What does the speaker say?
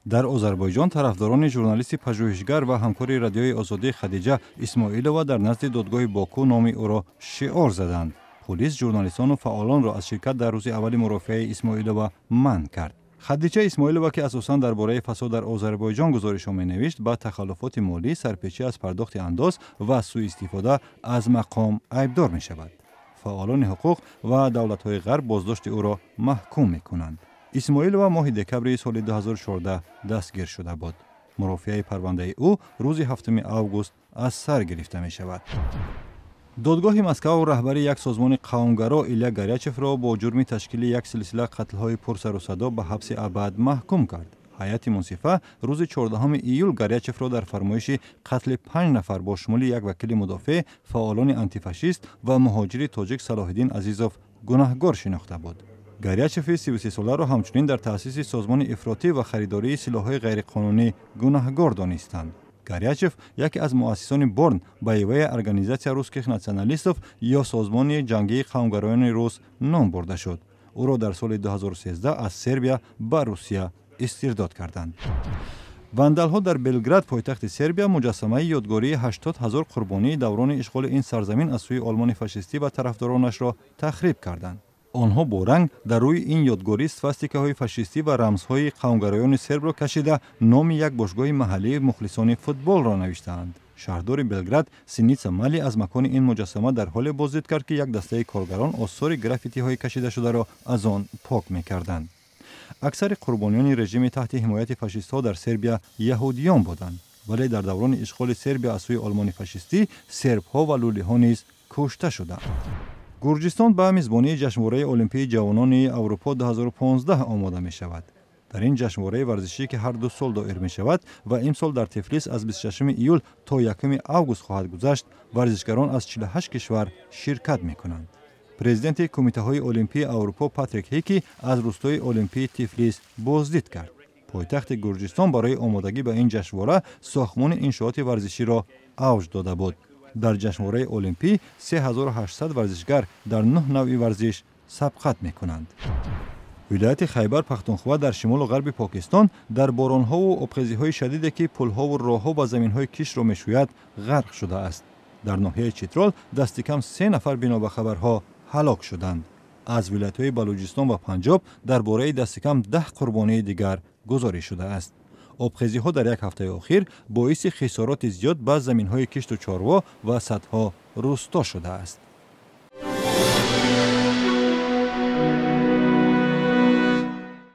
در آذربایجان طرفداران ژورنالیست پژوهشگر و همکار رادیوی آزادی خدیجه اسماعیلووا در نزد دادگاه باکو نام او را شعار زدند. پلیس ژورنالیستان و فعالان را از شرکت در روز اول مرافعه اسماعیلووا منع کرد. خدیجه اسماعیلووا که اساساً درباره فساد در آذربایجان گزارش می‌نوشت، با تخلفات مالی، سرپیچی از پرداخت انداز و سوء استفاده از مقام عیبدار می‌شود. فعالان حقوق و دولت‌های غرب بازداشت او را محکوم می‌کنند. اسماعیلووا ماه دکبر سال 2014 دستگیر شده بود. مرافعه پرونده او روز 7 آگوست از سر گرفته می‌شود. دادگاه مسکو رهبر یک سازمان قومگرا ایلیا گریاچف را با جرم تشکیل یک سلسله قتل‌های پرسر و صدا به حبس ابد محکوم کرد. هیئت منصفه روز 14 ایول گریاچف را در فرمایش قتل 5 نفر با شمول یک وکیل مدافع، فعالان آنتیفاشیست و مهاجر تاجیک صلاح‌الدین عزیزوف گناهکار شناخته بود. گریاچف 33 ساله را همچنین در تأسیس سازمان افراطی و خریداری سلاح‌های غیرقانونی گناهکار دانستند. گریاچف یکی از مؤسسان بورن боевая ارگانیزاسیا روسکих ناسیونالیستов یا سازمان جنگی قومگرایان روس نام برده شد. او را در سال 2013 از سربیا به روسیه استرداد کردند. واندال‌ها در بلگراد پایتخت سربیا مجسمه یادگاری 80,000 قربانی دوران اشغال این سرزمین از سوی آلمان فاشیستی و طرفدارانش را تخریب کردند. آنها با رنگ در روی این یادگاری سواستیکاهای فاشیستی و رمزهای قومگرایان سرب را کشیده نام یک باشگاه محلی مخلصان فوتبال را نوشتند. شهردار بلگراد سینیتسا مالی از مکان این مجسمه در حال بازدید کرد که یک دسته کارگران آثار گرافیتی های کشیده شده را از آن پاک می‌کردند. اکثر قربانیان رژیم تحت حمایت فاشیست‌ها در سربیا یهودیان بودند، ولی در دوران اشغال سربیا از سوی آلمان فاشیستی سرب‌ها و لولی‌ها نیز کشته شدند. گرجستان به میزبانی جشنواره المپیک جوانان اروپا 2015 آماده می شود. در این جشنواره ورزشی که هر 2 سال دایر می شود و امسال در تفلیس از 26 ایول تا 1 آگوست خواهد گذشت، ورزشکاران از 48 کشور شرکت می کنند. پرزیدنت کمیته های المپیک اروپا پاتریک هیکی از روستای المپیک تفلیس بازدید کرد. پایتخت گرجستان برای آمادگی به این جشنواره ساختمان انشاءات ورزشی را اوج داده بود. در جشنواره المپیک 3800 ورزشگر در 9 نوع ورزش سبقت می‌کنند. ولایت خیبر پختونخوا در شمال و غرب پاکستان در باران‌ها و آبخیزی‌های شدیدی که پل‌ها و راه‌ها و زمین‌های کش را می‌شوید غرق شده است. در ناحیه چترال دست کم 3 نفر بنا به خبرها هلاک شدند. از ولایت‌های بلوچستان و پنجاب درباره دست کم 10 قربانی دیگر گزارش شده است. آبخیزی‌ها در یک هفته اخیر باعث خسارات زیاد به زمین‌های کشت و چاروا و سدها روستا شده است.